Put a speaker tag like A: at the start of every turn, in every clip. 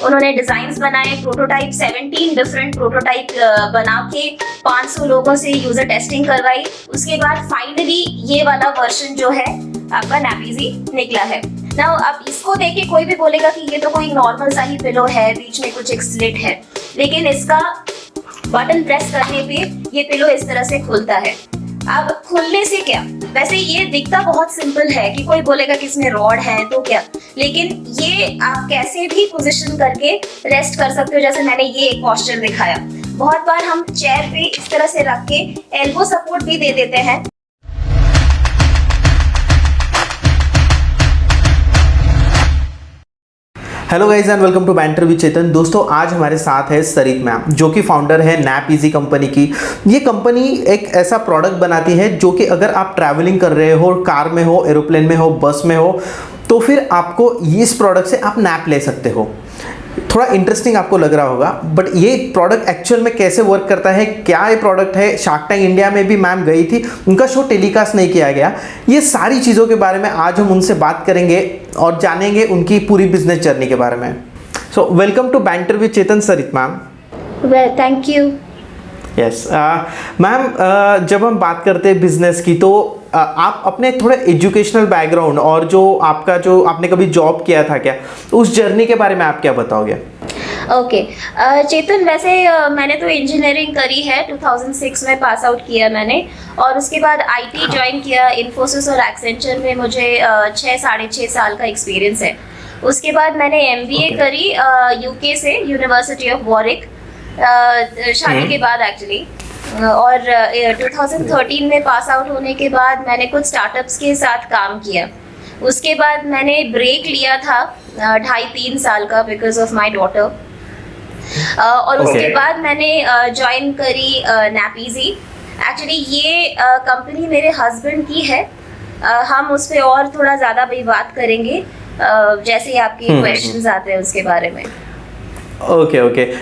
A: उन्होंने डिजाइन्स बनाए, prototype 17 different prototype बना के 500 लोगों से यूजर टेस्टिंग करवाई। उसके बाद फाइनली ये वाला वर्जन जो है आपका नैपीजी निकला है। नाउ अब इसको देख के कोई भी बोलेगा कि ये तो कोई नॉर्मल सा ही पिलो है, बीच में कुछ एक स्लिट है, लेकिन इसका बटन प्रेस करने पे ये पिलो इस तरह से खुलता है। अब खुलने से क्या, वैसे ये दिखता बहुत सिंपल है कि कोई बोलेगा कि इसमें रॉड है तो क्या, लेकिन ये आप कैसे भी पोजीशन करके रेस्ट कर सकते हो। जैसे मैंने ये एक पोस्चर दिखाया, बहुत बार हम चेयर पे इस तरह से रख के एल्बो सपोर्ट भी दे देते हैं।
B: Hello guys and welcome to banter with Chetan. दोस्तों आज हमारे साथ है सरित मैम, जो कि फाउंडर है नैपीजी कंपनी की। ये कंपनी एक ऐसा प्रोडक्ट बनाती है जो कि अगर आप ट्रैवलिंग कर रहे हो, कार में हो, एरोप्लेन में हो, बस में हो, तो फिर आपको इस प्रोडक्ट से आप नैप ले सकते हो। थोड़ा इंटरेस्टिंग आपको लग रहा होगा, बट ये प्रोडक्ट एक्चुअल में कैसे वर्क करता है, क्या ये प्रोडक्ट है। शार्क टैंक इंडिया में भी मैम गई थी, उनका शो टेलीकास्ट नहीं किया गया। ये सारी चीज़ों के बारे में आज हम उनसे बात करेंगे और जानेंगे उनकी पूरी बिजनेस जर्नी के बारे में। So welcome to banter with Chetan Sarit ma'am.
A: Well thank you.
B: Yes ma'am, जब हम बात करते हैं बिजनेस की तो आप अपने थोड़ा एजुकेशनल बैकग्राउंड और जो आपने कभी जॉब किया था क्या, उस जर्नी के बारे में आप क्या बताओगे?
A: ओके चेतन, वैसे मैंने तो इंजीनियरिंग करी है, 2006 में पास आउट किया मैंने, और उसके बाद आईटी ज्वाइन किया। इन्फोसिस और एक्सेंचर में मुझे 6-6.5 साल का एक्सपीरियंस है। उसके बाद मैंने एमबीए करी यूके से, यूनिवर्सिटी ऑफ वॉरिक, शादी के बाद एक्चुअली। और 2013 में पास आउट होने के बाद मैंने कुछ स्टार्टअप्स के साथ काम किया। उसके बाद मैंने ब्रेक लिया था 2.5-3 साल का बिकॉज ऑफ माय डॉटर, और उसके बाद मैंने ज्वाइन करी नैपीजी। एक्चुअली ये कंपनी मेरे हस्बैंड की है। हम उस पर और थोड़ा ज़्यादा भी बात करेंगे जैसे ही आपके क्वेश्चंस आते हैं उसके बारे में।
B: ओके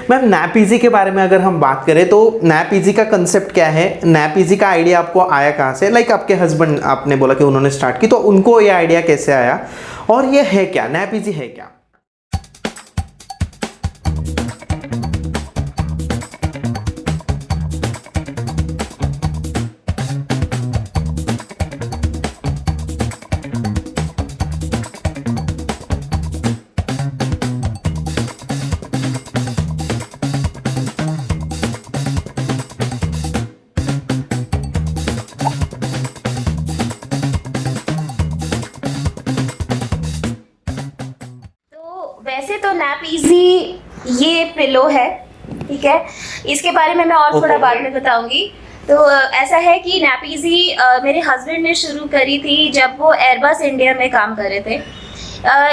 B: मैम, नैपीजी के बारे में अगर हम बात करें तो नैपीजी का कंसेप्ट क्या है, नैपीजी का आइडिया आपको आया कहाँ से? लाइक आपके हस्बैंड, आपने बोला कि उन्होंने स्टार्ट की, तो उनको ये आइडिया कैसे आया और ये है क्या, नैपीजी है क्या?
A: वैसे तो नैपीजी ये पिलो है, ठीक है। इसके बारे में मैं और थोड़ा बाद में बताऊंगी। तो ऐसा है कि नैपीजी मेरे हस्बैंड ने शुरू करी थी जब वो एयरबस इंडिया में काम कर रहे थे।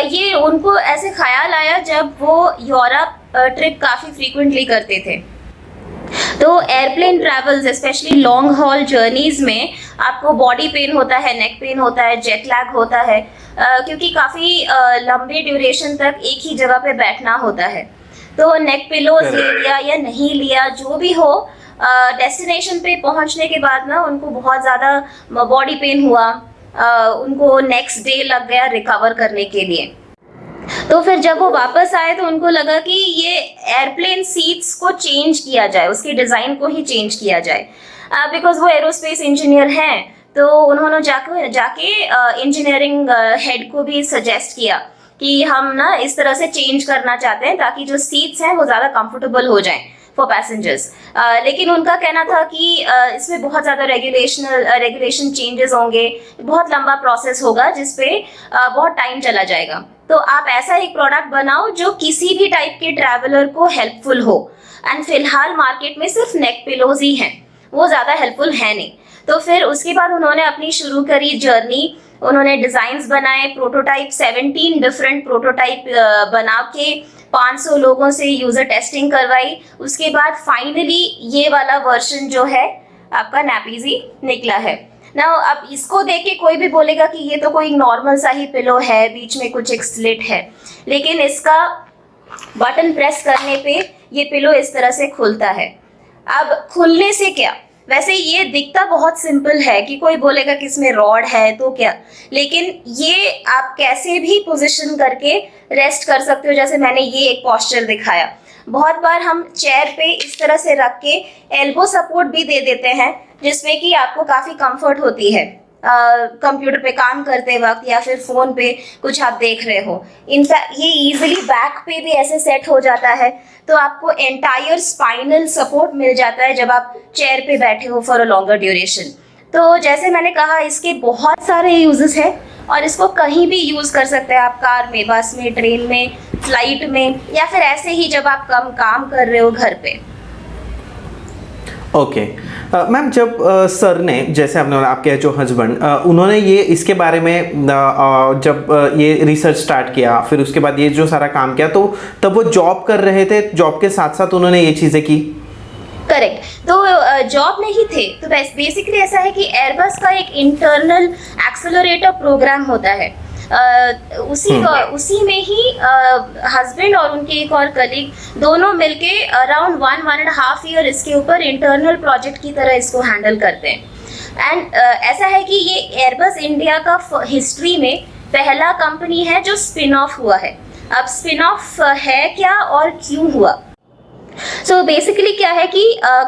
A: ये उनको ऐसे ख्याल आया जब वो यूरोप ट्रिप काफ़ी फ्रीक्वेंटली करते थे। तो airplane travels, specially long haul journeys में आपको बॉडी पेन होता है, नेक पेन होता है, जेट लैग होता है, क्योंकि काफ़ी लंबे ड्यूरेशन तक एक ही जगह पे बैठना होता है। तो नेक पिलोज ले लिया या नहीं लिया, जो भी हो, डेस्टिनेशन पे पहुंचने के बाद ना उनको बहुत ज़्यादा बॉडी पेन हुआ, उनको नेक्स्ट डे लग गया रिकवर करने के लिए। तो फिर जब वो वापस आए तो उनको लगा कि ये एयरप्लेन सीट्स को चेंज किया जाए, उसकी डिज़ाइन को ही चेंज किया जाए, बिकॉज वो एरोस्पेस इंजीनियर हैं। तो उन्होंने जाके इंजीनियरिंग हेड को भी सजेस्ट किया कि हम ना इस तरह से चेंज करना चाहते हैं ताकि जो सीट्स हैं वो ज़्यादा कंफर्टेबल हो जाएं फॉर पैसेंजर्स। लेकिन उनका कहना था कि इसमें बहुत ज़्यादा रेगुलेशन चेंजेस होंगे, बहुत लंबा प्रोसेस होगा जिसपे बहुत टाइम चला जाएगा। तो आप ऐसा एक प्रोडक्ट बनाओ जो किसी भी टाइप के ट्रैवलर को हेल्पफुल हो। एंड फिलहाल मार्केट में सिर्फ नेक पिलोज ही हैं, वो ज़्यादा हेल्पफुल है नहीं। तो फिर उसके बाद उन्होंने अपनी शुरू करी जर्नी। उन्होंने डिज़ाइंस बनाए, प्रोटोटाइप 17 डिफरेंट प्रोटोटाइप बना के 500 लोगों से यूज़र टेस्टिंग करवाई। उसके बाद फाइनली ये वाला वर्जन जो है आपका नैपीजी निकला है। नाउ अब इसको देख के कोई भी बोलेगा कि ये तो कोई नॉर्मल सा ही पिलो है, बीच में कुछ एक स्लिट है, लेकिन इसका बटन प्रेस करने पे ये पिलो इस तरह से खुलता है। अब खुलने से क्या, वैसे ये दिखता बहुत सिंपल है कि कोई बोलेगा कि इसमें रॉड है तो क्या, लेकिन ये आप कैसे भी पोजीशन करके रेस्ट कर सकते हो। जैसे मैंने ये एक पोस्चर दिखाया, बहुत बार हम चेयर पे इस तरह से रख के एल्बो सपोर्ट भी दे देते हैं, जिसमें कि आपको काफ़ी कंफर्ट होती है कंप्यूटर पे काम करते वक्त या फिर फोन पे कुछ आप देख रहे हो। इनफैक्ट ये इजीली बैक पे भी ऐसे सेट हो जाता है, तो आपको एंटायर स्पाइनल सपोर्ट मिल जाता है जब आप चेयर पे बैठे हो फॉर अ लॉन्गर ड्यूरेशन। तो जैसे मैंने कहा, इसके बहुत सारे यूजेस हैं और इसको कहीं भी यूज़ कर सकते हैं आप, कार में, बस में, ट्रेन में, फ्लाइट में, या फिर ऐसे ही जब आप कम काम कर रहे हो घर पे।
B: ओके मैम, जब सर ने, जैसे आपने आपके जो हस्बैंड उन्होंने ये इसके बारे में जब ये रिसर्च स्टार्ट किया, फिर उसके बाद ये जो सारा काम किया, तो तब वो जॉब कर रहे थे, जॉब के साथ साथ उन्होंने ये चीज़ें की?
A: करेक्ट। तो जॉब में ही थे। तो बेसिकली ऐसा है कि एयरबस का एक इंटरनल एक्सेलरेटर प्रोग्राम होता है, उसी में ही हस्बैंड और उनके एक और कलीग दोनों मिलके अराउंड 1.5 ईयर इसके ऊपर इंटरनल प्रोजेक्ट की तरह इसको हैंडल करते हैं। एंड ऐसा है कि ये एयरबस इंडिया का हिस्ट्री में पहला कंपनी है जो स्पिन ऑफ हुआ है। अब स्पिन ऑफ है क्या और क्यों हुआ? सो बेसिकली क्या है कि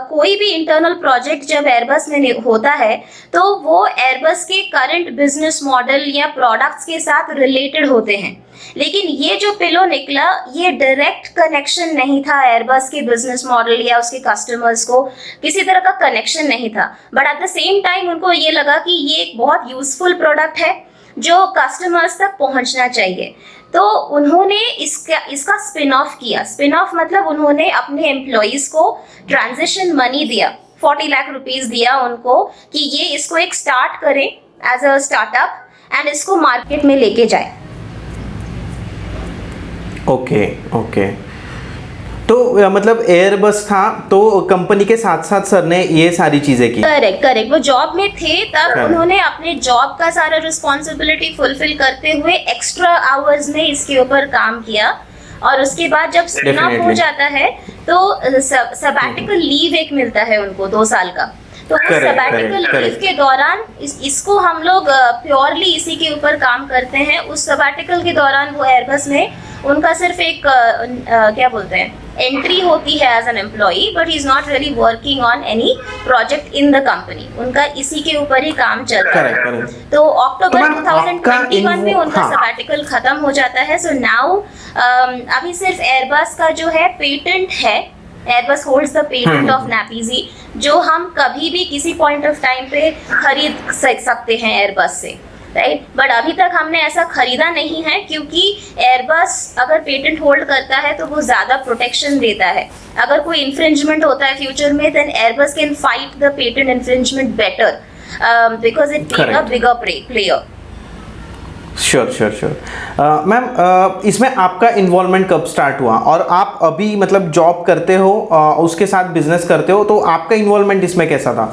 A: कोई भी इंटरनल प्रोजेक्ट जब एयरबस में होता है तो वो एयरबस के करंट बिजनेस मॉडल या प्रोडक्ट्स के साथ रिलेटेड होते हैं, लेकिन ये जो पिलो निकला ये डायरेक्ट कनेक्शन नहीं था एयरबस के बिजनेस मॉडल या उसके कस्टमर्स को, किसी तरह का कनेक्शन नहीं था। But at the same time उनको ये लगा कि ये एक बहुत यूजफुल प्रोडक्ट है जो कस्टमर्स तक पहुंचना चाहिए, तो उन्होंने इसका स्पिन ऑफ किया। स्पिन ऑफ मतलब उन्होंने अपने एम्प्लॉइज को ट्रांजिशन मनी दिया, 40 लाख रुपीस दिया उनको कि ये इसको एक स्टार्ट करें एज अ स्टार्टअप एंड इसको मार्केट में लेके जाए।
B: ओके ओके, तो मतलब एयरबस था तो कंपनी के साथ साथ सर ने ये सारी चीजें की।
A: करेक्ट। वो जॉब में थे तब उन्होंने अपने जॉब का सारा रिस्पॉन्सिबिलिटी फुलफिल करते हुए एक्स्ट्रा आवर्स में इसके ऊपर काम किया, और उसके बाद जब स्पिन ऑफ हो जाता है तो सबैटिकल लीव एक मिलता है उनको 2 साल का। तो सबैटिकल लीव के दौरान इसको हम लोग प्योरली इसी के ऊपर काम करते हैं। उस सबैटिकल के दौरान वो एयरबस में उनका सिर्फ एक क्या बोलते हैं, एंट्री होती है as an employee, but he is not really working on any project in the company. उनका इसी के ऊपर ही काम चल रहा है। तो अक्टूबर 2021 में उनका सबैटिकल खत्म हो जाता है। सो नाउ अभी सिर्फ एयरबस का जो है पेटेंट है, Airbus holds the patent of नैपीजी, जो हम कभी भी किसी पॉइंट ऑफ टाइम पे खरीद सकते हैं एयरबस से, राइट। बट अभी तक हमने ऐसा खरीदा नहीं है, क्योंकि एयरबस अगर पेटेंट होल्ड करता है तो वो ज्यादा प्रोटेक्शन देता है। अगर कोई इन्फ्रिंजमेंट होता है फ्यूचर में, then Airbus can fight the patent infringement better because it is a bigger player.
B: Sure ma'am, इसमें आपका इन्वॉल्वमेंट कब स्टार्ट हुआ, और आप अभी मतलब जॉब करते हो उसके साथ बिजनेस करते हो, तो आपका इन्वॉल्वमेंट इसमें कैसा था?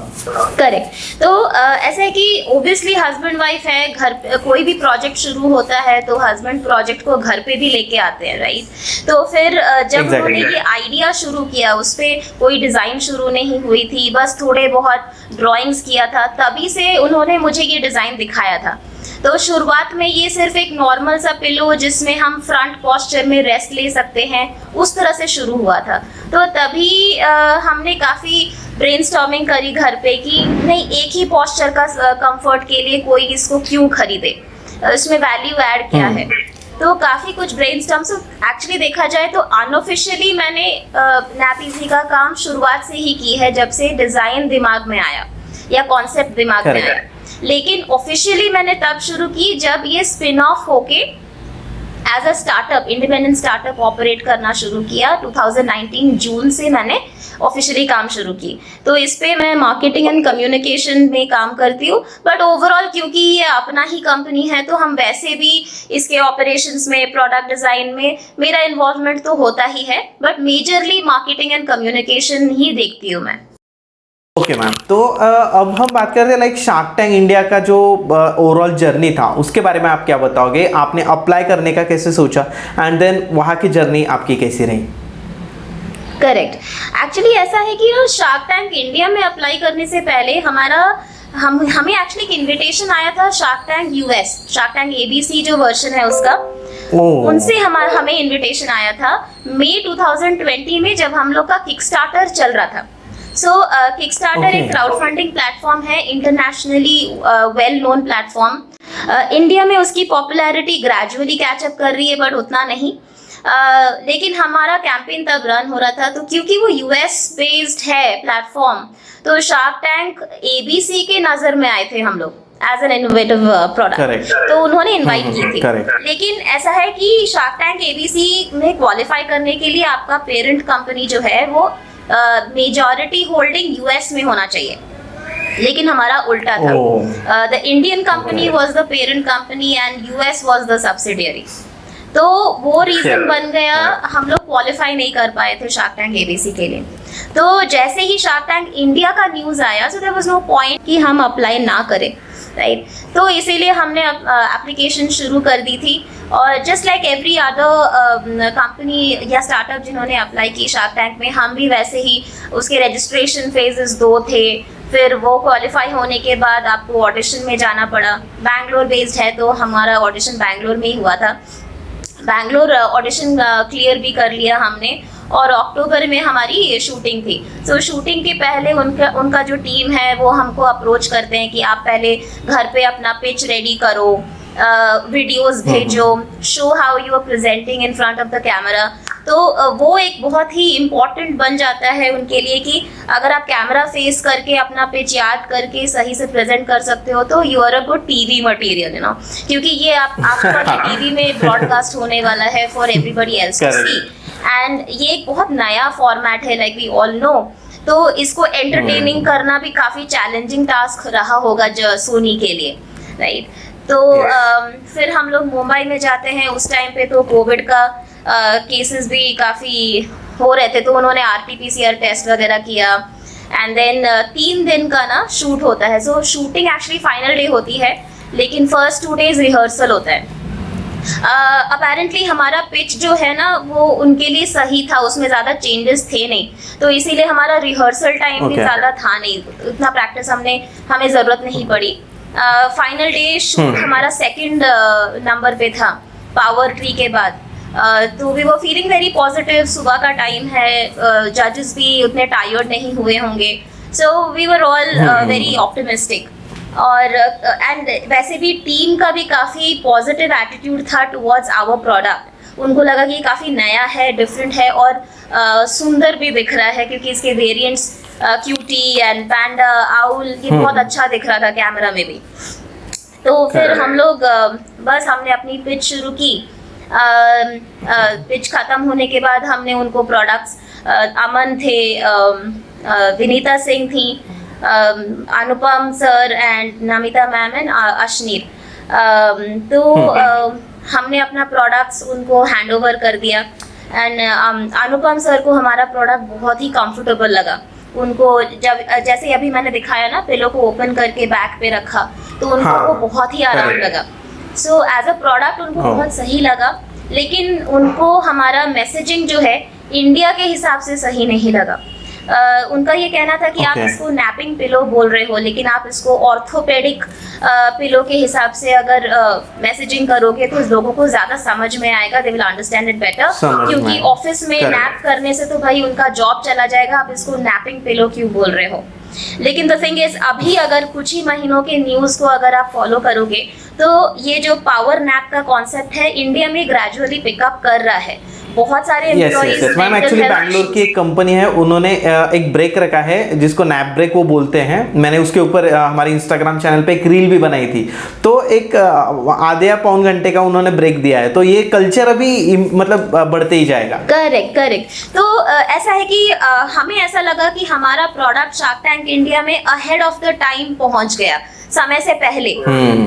A: करेक्ट। तो ऐसा है कि ओब्वियसली हस्बैंड वाइफ है, घर पे कोई भी प्रोजेक्ट शुरू होता है तो हस्बैंड प्रोजेक्ट को घर पे भी लेके आते हैं, राइट। तो फिर जब उन्होंने ये आइडिया शुरू किया, उस पर कोई डिज़ाइन शुरू नहीं हुई थी, बस थोड़े बहुत ड्राइंग्स किया था, तभी से उन्होंने मुझे ये डिज़ाइन दिखाया था। तो शुरुआत में ये सिर्फ एक नॉर्मल सा पिलो जिसमें हम फ्रंट पोस्चर में रेस्ट ले सकते हैं, उस तरह से शुरू हुआ था। तो तभी हमने काफ़ी ब्रेनस्टॉर्मिंग करी घर पे कि नहीं, एक ही पोस्चर का कंफर्ट के लिए कोई इसको क्यों खरीदे, इसमें वैल्यू ऐड क्या है। तो काफ़ी कुछ ब्रेनस्टॉर्म। एक्चुअली देखा जाए तो अनऑफिशियली मैंने नैपीजी का काम शुरुआत से ही की है, जब से डिज़ाइन दिमाग में आया या कॉन्सेप्ट दिमाग में आया। लेकिन ऑफिशियली मैंने तब शुरू की जब ये स्पिन ऑफ होके as a startup, independent startup operate करना शुरू किया। 2019 जून से मैंने ऑफिशियली काम शुरू की। तो इस पे मैं मार्केटिंग एंड कम्युनिकेशन में काम करती हूँ, बट ओवरऑल क्योंकि ये अपना ही कंपनी है तो हम वैसे भी इसके ऑपरेशंस में, प्रोडक्ट डिज़ाइन में मेरा इन्वॉल्वमेंट तो होता ही है, but majorly marketing and communication ही देखती हूँ मैं।
B: ओके मैम, तो अब हम बात करते हैं लाइक शार्क टैंक इंडिया का जो ओवरऑल जर्नी था, उसके बारे में आप क्या बताओगे? आपने अप्लाई करने का कैसे सोचा, एंड देन वहाँ की जर्नी आपकी कैसी रही?
A: करेक्ट। एक्चुअली ऐसा है कि शार्क टैंक इंडिया में अप्लाई करने से पहले हमें एक्चुअली एक इनविटेशन आया था shark tank US, shark tank ABC जो वर्जन है उसका, उनसे हमें इनविटेशन आया था मई 2020 में, जब हम लोग का किकस्टार्टर चल रहा था। सो किकस्टार्टर एक क्राउड फंडिंग प्लेटफॉर्म है, internationally well known platform. India में उसकी पॉपुलैरिटी ग्रेजुअली कैचअप कर रही है, बट उतना नहीं। लेकिन हमारा कैंपेन तब रन हो रहा था, तो क्योंकि वो यूएस बेस्ड है प्लेटफॉर्म, तो शार्क टैंक एबीसी के नजर में आए थे हम लोग एज एन इनोवेटिव प्रोडक्ट, तो उन्होंने इनवाइट की थी। लेकिन ऐसा है कि शार्क टैंक एबीसी में क्वालिफाई करने के लिए आपका पेरेंट कंपनी जो है वो मेजॉरिटी होल्डिंग यूएस में होना चाहिए, लेकिन हमारा उल्टा था। The Indian company was the parent company and US was the subsidiary, तो वो रीजन बन गया, हम लोग क्वालिफाई नहीं कर पाए थे शार्क टैंक एबीसी के लिए। तो जैसे ही शार्क टैंक इंडिया का न्यूज़ आया, so there was no point कि हम अप्लाई ना करें, राइट। तो इसीलिए हमने एप्लीकेशन शुरू कर दी थी, और just like every other company या स्टार्टअप जिन्होंने अप्लाई की शार्क टैंक में, हम भी वैसे ही उसके रजिस्ट्रेशन फेजेस 2 थे। फिर वो क्वालिफाई होने के बाद आपको ऑडिशन में जाना पड़ा। बैंगलोर बेस्ड है, तो हमारा ऑडिशन बैंगलोर में ही हुआ था। बैंगलोर ऑडिशन क्लियर भी कर लिया हमने, और अक्टूबर में हमारी शूटिंग थी। सो शूटिंग के पहले उनका जो टीम है वो हमको अप्रोच करते हैं कि आप पहले घर पे अपना पिच रेडी करो, वीडियोस भेजो, show how you are presenting in front of the camera. तो वो एक बहुत ही इम्पॉर्टेंट बन जाता है उनके लिए कि अगर आप कैमरा फेस करके अपना पिच याद करके सही से प्रेजेंट कर सकते हो, तो you are a good TV material, you know, क्योंकि ये आपका टीवी में ब्रॉडकास्ट होने वाला है for everybody else to see. And ये एक बहुत नया फॉर्मेट है, लाइक वी ऑल नो, तो इसको एंटरटेनिंग करना भी काफ़ी चैलेंजिंग टास्क रहा होगा सोनी के लिए, राइट। तो फिर हम लोग मुंबई में जाते हैं। उस टाइम पे तो कोविड का केसेस भी काफ़ी हो रहे थे, तो उन्होंने RT-PCR टेस्ट वगैरह किया, एंड देन 3 दिन का ना शूट होता है। सो शूटिंग एक्चुअली फाइनल डे होती है, लेकिन फर्स्ट 2 डेज रिहर्सल होता है। अपेरेंटली हमारा पिच जो है ना वो उनके लिए सही था, उसमें ज़्यादा चेंजेस थे नहीं, तो इसीलिए हमारा रिहर्सल टाइम भी ज़्यादा था नहीं, उतना प्रैक्टिस हमें ज़रूरत नहीं पड़ी। फाइनल डे शूट हमारा 2nd नंबर पे था, पावर ट्री के बाद। तो we were feeling very positive, सुबह का टाइम है, जजेस भी उतने टायर्ड नहीं हुए होंगे, so we were all very optimistic. और एंड वैसे भी टीम का भी काफ़ी पॉजिटिव एटीट्यूड था टुवर्ड्स आवर प्रोडक्ट। उनको लगा कि ये काफ़ी नया है, डिफरेंट है, और सुंदर भी दिख रहा है, क्योंकि इसके variants cutie and panda, owl, ये बहुत अच्छा दिख रहा था कैमरा में भी। तो फिर हम लोग बस हमने अपनी पिच शुरू की। पिच ख़त्म होने के बाद हमने उनको प्रोडक्ट्स, अमन थे, विनीता सिंह थी, Anupam sir and Namita ma'am and Ashneer, तो हमने अपना प्रोडक्ट्स उनको हैंड ओवर कर दिया। एंड अनुपम सर को हमारा प्रोडक्ट बहुत ही कंफर्टेबल लगा। उनको जब जैसे अभी मैंने दिखाया ना, पिलो को ओपन करके बैक पे रखा, तो उनको वो बहुत ही आराम लगा। सो एज अ प्रोडक्ट उनको बहुत सही लगा, लेकिन उनको हमारा मैसेजिंग जो है इंडिया के हिसाब से सही नहीं लगा। उनका ये कहना था कि आप इसको नैपिंग पिलो बोल रहे हो, लेकिन आप इसको ऑर्थोपेडिक पिलो के हिसाब से अगर मैसेजिंग करोगे तो लोगों को ज़्यादा समझ में आएगा, they will understand it better. क्योंकि ऑफिस में नैप करने से तो भाई उनका जॉब चला जाएगा, आप इसको नैपिंग पिलो क्यों बोल रहे हो। लेकिन द थिंग इज, अभी अगर कुछ ही महीनों के न्यूज़ को अगर आप फॉलो करोगे तो ये जो पावर नैप का कॉन्सेप्ट है इंडिया में ग्रेजुअली पिकअप कर रहा है। बहुत सारे एम्प्लॉइज,
B: मैम एक्चुअली बैंगलोर की एक कंपनी है, उन्होंने एक ब्रेक रखा है जिसको नैप ब्रेक वो बोलते हैं। मैंने उसके ऊपर हमारे इंस्टाग्राम चैनल पे एक रील भी बनाई थी, तो एक आधे या पौन घंटे का उन्होंने ब्रेक दिया है, तो ये कल्चर अभी मतलब बढ़ते ही जाएगा।
A: करेक्ट। तो ऐसा है कि हमें ऐसा लगा कि हमारा प्रोडक्ट शार्क टैंक इंडिया में अहेड ऑफ द टाइम पहुंच गया, समय से पहले।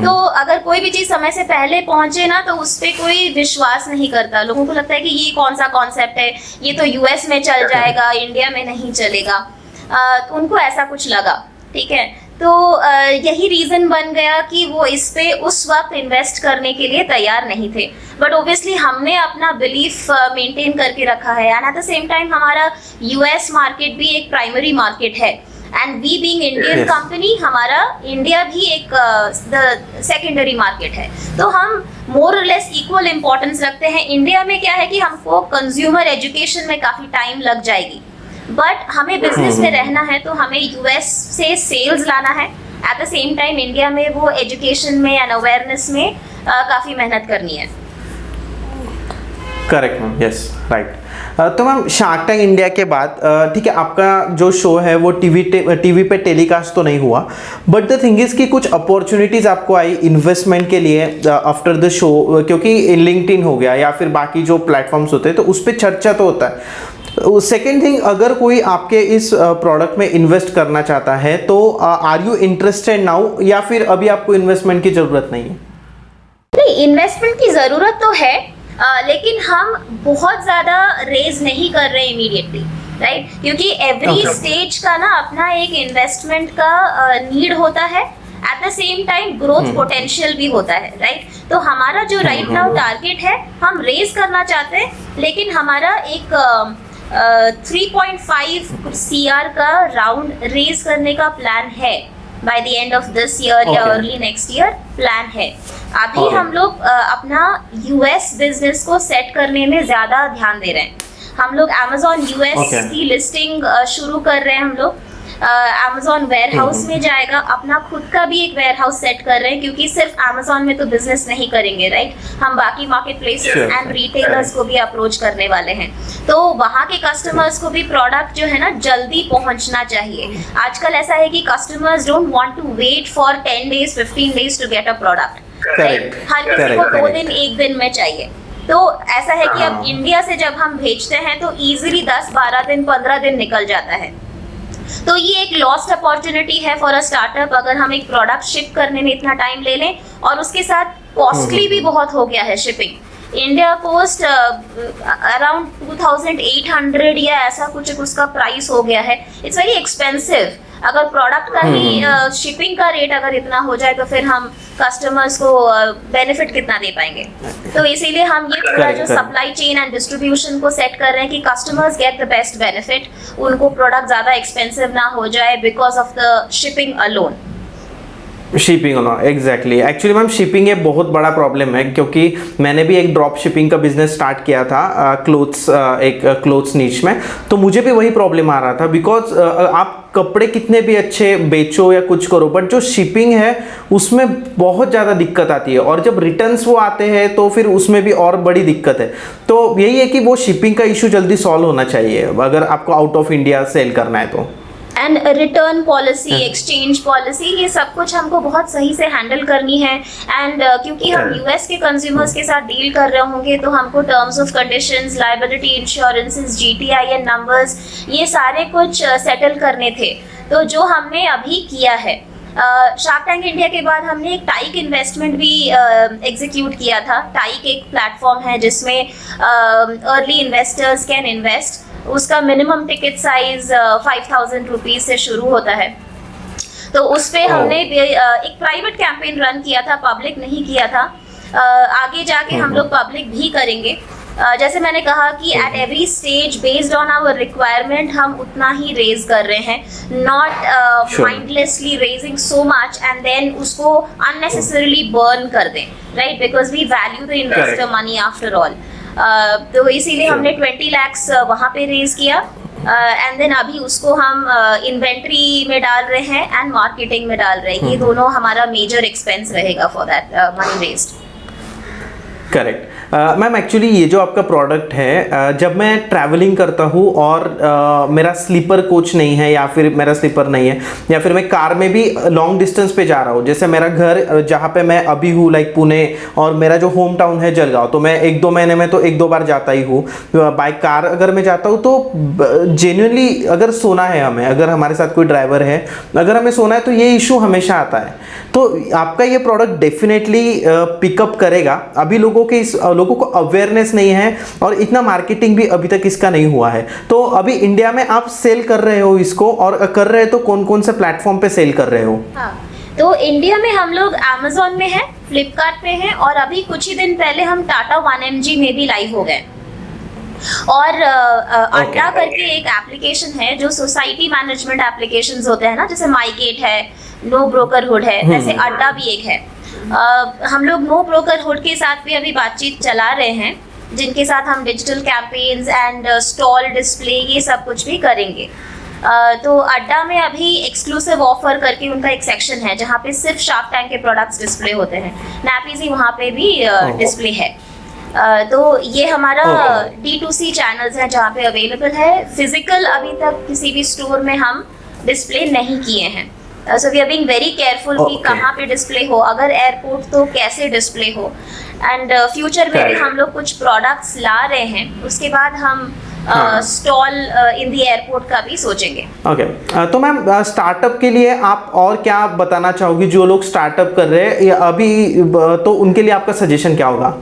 A: तो अगर कोई भी चीज समय से पहले पहुंचे ना, तो उस पर कोई विश्वास नहीं करता। लोगों को लगता है कि ये कौन सा कॉन्सेप्ट है, ये तो यूएस में चल जाएगा, इंडिया में नहीं चलेगा। तो उनको ऐसा कुछ लगा, ठीक है। तो यही रीज़न बन गया कि वो इस पे उस वक्त इन्वेस्ट करने के लिए तैयार नहीं थे। बट ऑब्वियसली हमने अपना बिलीफ मेंटेन करके रखा है, and at the same time हमारा यूएस मार्केट भी एक प्राइमरी मार्केट है, and we being Indian company हमारा इंडिया भी एक सेकेंडरी मार्केट है। तो हम मोर और लेस इक्वल इम्पोर्टेंस रखते हैं। इंडिया में क्या है कि हमको कंज्यूमर एजुकेशन में काफ़ी टाइम लग जाएगी, बट हमें बिजनेस में रहना है तो हमें यूएस से सेल्स लाना है, eight the same time India में वो एजुकेशन में एंड अवेयरनेस में काफ़ी मेहनत करनी है।
B: Correct ma'am, yes right. तो मैम शार्क टैंक इंडिया के बाद ठीक है, आपका जो शो है वो टीवी पे टेलीकास्ट तो नहीं हुआ, बट द थिंग इज कि कुछ अपॉर्चुनिटीज़ आपको आई इन्वेस्टमेंट के लिए आफ्टर द शो, क्योंकि लिंक्डइन हो गया या फिर बाकी जो प्लेटफॉर्म्स होते हैं तो उस पर चर्चा तो होता है। सेकेंड थिंग, अगर कोई आपके इस प्रोडक्ट में इन्वेस्ट करना चाहता है तो आर यू इंटरेस्टेड नाउ, या फिर अभी आपको इन्वेस्टमेंट की ज़रूरत नहीं है?
A: नहीं, इन्वेस्टमेंट की ज़रूरत तो है, लेकिन हम बहुत ज़्यादा रेज नहीं कर रहे इमीडिएटली, राइट? क्योंकि एवरी स्टेज का ना अपना एक इन्वेस्टमेंट का नीड होता है, eight the same time growth potential भी होता है, राइट? तो हमारा जो राइट नाउ टारगेट है, हम रेज करना चाहते हैं, लेकिन हमारा एक 3.5 CR का राउंड रेज करने का प्लान है by the end of this year या अर्ली नेक्स्ट ईयर प्लान है। अभी हम लोग अपना यूएस बिजनेस को सेट करने में ज़्यादा ध्यान दे रहे हैं। हम लोग Amazon US की लिस्टिंग शुरू कर रहे हैं। हम लोग Amazon वेयरहाउस में जाएगा, अपना खुद का भी एक वेयरहाउस सेट कर रहे हैं, क्योंकि सिर्फ Amazon में तो बिजनेस नहीं करेंगे, राइट? हम बाकी मार्केट प्लेसेस एंड रिटेलर्स को भी अप्रोच करने वाले हैं। तो वहाँ के कस्टमर्स को भी प्रोडक्ट जो है ना जल्दी पहुँचना चाहिए। आजकल ऐसा है कि customers don't want to wait for 10 days 15 days to get a product. हर किसी को 2 दिन 1 दिन में चाहिए। तो ऐसा है कि अब इंडिया से जब हम भेजते हैं तो इजीली 10-12 दिन 15 दिन निकल जाता है। तो ये एक लॉस्ट अपॉर्चुनिटी है फॉर अ स्टार्टअप, अगर हम एक प्रोडक्ट शिप करने में इतना टाइम ले लें, और उसके साथ कॉस्टली भी बहुत हो गया है शिपिंग। इंडिया पोस्ट अराउंड 2800 या ऐसा कुछ उसका प्राइस हो गया है। It's very expensive. अगर प्रोडक्ट का ही शिपिंग का रेट अगर इतना हो जाए तो फिर हम कस्टमर्स को बेनिफिट कितना दे पाएंगे? तो इसीलिए हम ये पूरा जो सप्लाई चेन एंड डिस्ट्रीब्यूशन को सेट कर रहे हैं कि customers get the best benefit, उनको प्रोडक्ट ज़्यादा एक्सपेंसिव ना हो जाए because of the shipping alone.
B: Shipping होना एग्जैक्टली। एक्चुअली मैम शिपिंग एक बहुत बड़ा प्रॉब्लम है, क्योंकि मैंने भी एक ड्रॉप शिपिंग का बिजनेस स्टार्ट किया था क्लोथ्स नीच में, तो मुझे भी वही प्रॉब्लम आ रहा था। बिकॉज आप कपड़े कितने भी अच्छे बेचो या कुछ करो, बट जो शिपिंग है उसमें बहुत ज़्यादा दिक्कत आती है, और जब रिटर्न्स वो आते हैं तो फिर उसमें भी और बड़ी दिक्कत है। तो यही है कि वो शिपिंग का इशू जल्दी सॉल्व होना चाहिए अगर आपको आउट ऑफ इंडिया सेल करना है तो।
A: And return policy, exchange policy, ये सब कुछ हमको बहुत सही से हैंडल करनी है। एंड क्योंकि हम यूएस के कंज्यूमर्स के साथ डील कर रहे होंगे तो हमको terms of conditions, liability insurances, GTI numbers, ये सारे कुछ सेटल करने थे, तो जो हमने अभी किया है। शार्क टैंक इंडिया के बाद हमने एक टाइक इन्वेस्टमेंट भी एग्जीक्यूट किया था। टाइक एक प्लेटफॉर्म है जिसमें अर्ली इन्वेस्टर्स कैन इन्वेस्ट। उसका मिनिमम टिकट साइज 5000 रुपीज़ से शुरू होता है। तो उस पे हमने एक प्राइवेट कैंपेन रन किया था, पब्लिक नहीं किया था। आगे जाके हम लोग पब्लिक भी करेंगे। जैसे मैंने कहा कि at every stage based on our requirement हम उतना ही रेज कर रहे हैं, not mindlessly raising so much and then उसको अननेसेसरीली बर्न कर दें, right? Because we value the investor money after all. तो इसीलिए हमने 20 lakhs वहाँ पे रेज किया, एंड देन अभी उसको हम इन्वेंट्री में डाल रहे हैं एंड मार्केटिंग में डाल रहे हैं। ये दोनों हमारा मेजर एक्सपेंस रहेगा for that money raised.
B: Correct ma'am. Actually ये जो आपका प्रोडक्ट है, जब मैं ट्रैवलिंग करता हूँ और मेरा स्लीपर कोच नहीं है या फिर मेरा स्लीपर नहीं है, या फिर मैं कार में भी लॉन्ग डिस्टेंस पे जा रहा हूँ, जैसे मेरा घर जहाँ पे मैं अभी हूँ लाइक पुणे, और मेरा जो होम टाउन है जलगांव, तो मैं 1-2 महीने में तो 1-2 बार जाता ही हूँ। बाई कार अगर मैं जाता हूँ तो जेन्युइनली अगर सोना है हमें, अगर हमारे साथ कोई ड्राइवर है, अगर हमें सोना है तो ये इशू हमेशा आता है। तो आपका ये प्रोडक्ट डेफिनेटली पिकअप करेगा। अभी लोगों लोगों को अवेयरनेस नहीं है और इतना मार्केटिंग भी अभी तक इसका नहीं हुआ है। तो अभी इंडिया में आप सेल कर रहे हो इसको, और कर रहे हो तो कौन कौन से प्लेटफॉर्म पे सेल कर रहे हो?
A: हाँ, तो इंडिया में हम लोग Amazon में हैं, फ्लिपकार्ट पे हैं, और अभी कुछ ही दिन पहले हम टाटा 1mg में भी लाइव हो गए। और अड्डा करके एक एप्लीकेशन है जो सोसाइटी मैनेजमेंट एप्लीकेशंस होते हैं ना, जैसे माईगेट है, नो ब्रोकरहुड है, वैसे अड्डा भी एक है। हम लोग नो ब्रोकरहुड के साथ भी अभी बातचीत चला रहे हैं, जिनके साथ हम digital campaigns and stall display ये सब कुछ भी करेंगे। तो अड्डा में अभी एक्सक्लूसिव ऑफर करके उनका एक सेक्शन है जहाँ पे सिर्फ शार्क टैंक के प्रोडक्ट्स डिस्प्ले होते हैं। नैपीजी वहाँ पे भी डिस्प्ले है। तो ये हमारा D2C चैनल्स हैं जहाँ पे अवेलेबल है। फिजिकल अभी तक किसी भी स्टोर में हम डिस्प्ले नहीं किए हैं। So we are being very careful कि कहाँ पे डिस्प्ले हो, अगर एयरपोर्ट तो कैसे डिस्प्ले हो। एंड फ्यूचर में भी हम लोग कुछ प्रोडक्ट्स ला रहे हैं, उसके बाद हम स्टॉल इन द एयरपोर्ट का भी सोचेंगे।
B: ओके, तो मैम स्टार्टअप के लिए आप और क्या बताना चाहोगी? जो लोग स्टार्टअप कर रहे हैं अभी, तो उनके लिए आपका सजेशन क्या होगा?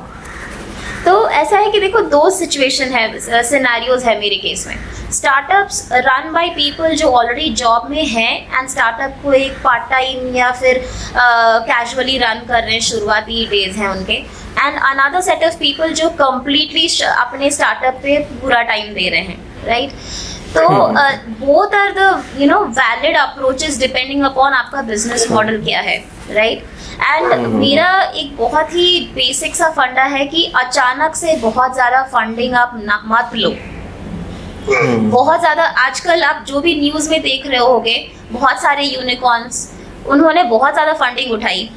A: तो ऐसा है कि देखो, दो सिचुएशन है, सिनेरियोज है मेरे केस में। स्टार्टअप्स रन बाय पीपल जो ऑलरेडी जॉब में हैं एंड स्टार्टअप को एक पार्ट टाइम या फिर कैजुअली रन कर रहे हैं, शुरुआती डेज हैं उनके। And another set of people जो कम्प्लीटली अपने स्टार्टअप पे पूरा टाइम दे रहे हैं, राइट? तो both are the valid approaches depending upon आपका बिजनेस मॉडल क्या है, राइट? एंड मेरा एक बहुत ही बेसिक सा फंडा है कि अचानक से बहुत ज़्यादा फंडिंग आप मत लो। बहुत ज़्यादा आजकल आप जो भी न्यूज़ में देख रहे होगे, बहुत सारे यूनिकॉर्न्स, उन्होंने बहुत ज़्यादा फंडिंग उठाई,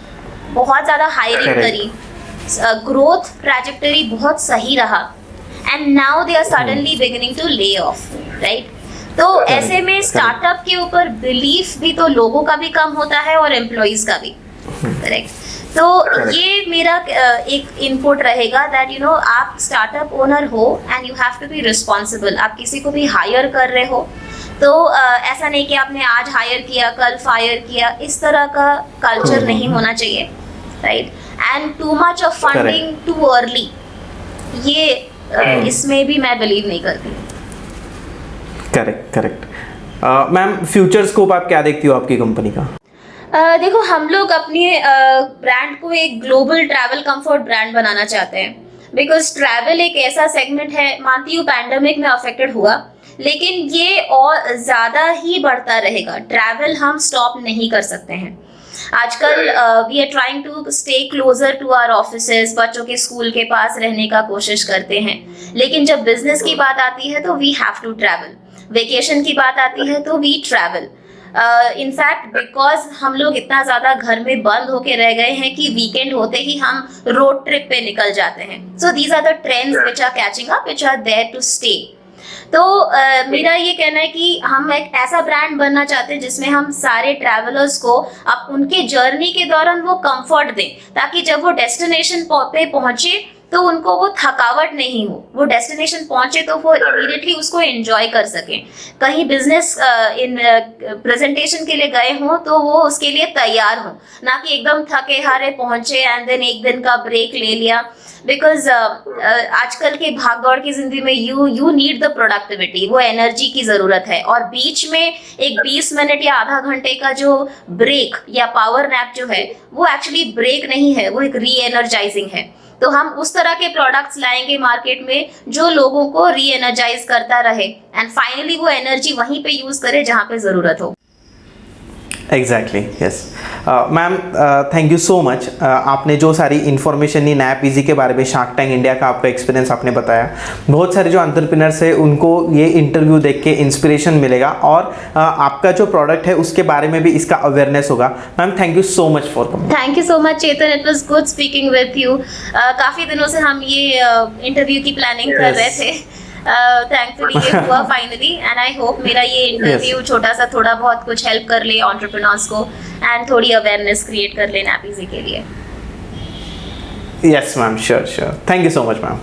A: बहुत ज़्यादा हायरिंग करी, ग्रोथ ट्रैजेक्टरी बहुत सही रहा, and now they are suddenly beginning to lay off, right? तो ऐसे में स्टार्टअप के ऊपर बिलीफ भी तो लोगों का भी कम होता है और एम्प्लॉइज का भी, करेक्ट? तो ये मेरा एक इनपुट रहेगा दैट आप स्टार्टअप ओनर हो and you have to be responsible. आप किसी को भी हायर कर रहे हो तो ऐसा नहीं कि आपने आज हायर किया कल फायर किया, इस तरह का कल्चर नहीं होना चाहिए, right? And too much of funding too early, ये इसमें भी मैं बिलीव नहीं करती।
B: करेक्ट। मैम, फ्यूचर स्कोप आप क्या देखती हो आपकी कंपनी का?
A: देखो, हम लोग अपने ब्रांड को एक ग्लोबल ट्रैवल कंफर्ट ब्रांड बनाना चाहते हैं, बिकॉज ट्रैवल एक ऐसा सेगमेंट है, मानती हूँ पैंडेमिक में अफेक्टेड हुआ, लेकिन ये और ज़्यादा ही बढ़ता रहेगा। ट्रैवल हम स्टॉप नहीं कर सकते हैं। आजकल we are trying to stay closer to our offices, बच्चों के स्कूल के पास रहने का कोशिश करते हैं, लेकिन जब बिजनेस की बात आती है तो we have to travel. Vacation की बात आती है तो वी ट्रैवल। इनफैक्ट बिकॉज हम लोग इतना ज़्यादा घर में बंद होके रह गए हैं कि वीकेंड होते ही हम रोड ट्रिप पे निकल जाते हैं। So these are the trends which are catching up, which are there to stay. तो मेरा ये कहना है कि हम एक ऐसा ब्रांड बनना चाहते हैं जिसमें हम सारे ट्रैवलर्स को अब उनके जर्नी के दौरान वो कंफर्ट दें, ताकि जब वो डेस्टिनेशन पे पहुंचे तो उनको वो थकावट नहीं हो, वो डेस्टिनेशन पहुंचे तो वो इमीडिएटली उसको एंजॉय कर सकें। कहीं बिजनेस इन प्रेजेंटेशन के लिए गए हों तो वो उसके लिए तैयार हो, ना कि एकदम थके हारे पहुंचे एंड देन एक दिन का ब्रेक ले लिया। बिकॉज आजकल के भागदौड़ की जिंदगी में यू नीड द प्रोडक्टिविटी, वो एनर्जी की जरूरत है, और बीच में एक 20 मिनट या आधा घंटे का जो ब्रेक या पावर नैप जो है वो एक्चुअली ब्रेक नहीं है, वो एक री एनर्जाइजिंग है। तो हम उस तरह के प्रोडक्ट्स लाएंगे मार्केट में जो लोगों को री एनर्जाइज करता रहे एंड फाइनली वो एनर्जी वहीं पे यूज करे जहाँ पे जरूरत हो।
B: Exactly, yes ma'am, thank you so much. आपने जो सारी इन्फॉर्मेशन दी नैपीजी के बारे में, शार्क टैंक इंडिया का आपका एक्सपीरियंस आपने बताया, बहुत सारे जो एंटरप्रेन्योर्स है उनको ये इंटरव्यू देख के इंस्पिरेशन मिलेगा और आपका जो प्रोडक्ट है उसके बारे में भी इसका अवेयरनेस होगा। Ma'am, thank you so much for coming.
A: Thank you so much Chetan, it was good speaking with you. काफ़ी दिनों से हम ये इंटरव्यू की प्लानिंग कर रहे थे, थैंकफुली ये हुआ फाइनली, एंड आई होप मेरा ये इंटरव्यू छोटा सा थोड़ा बहुत कुछ हेल्प कर ले एंटरप्रेन्योर्स को एंड थोड़ी अवेयरनेस क्रिएट कर ले नैपीजी के लिए।
B: Yes ma'am, sure. Thank you so much ma'am.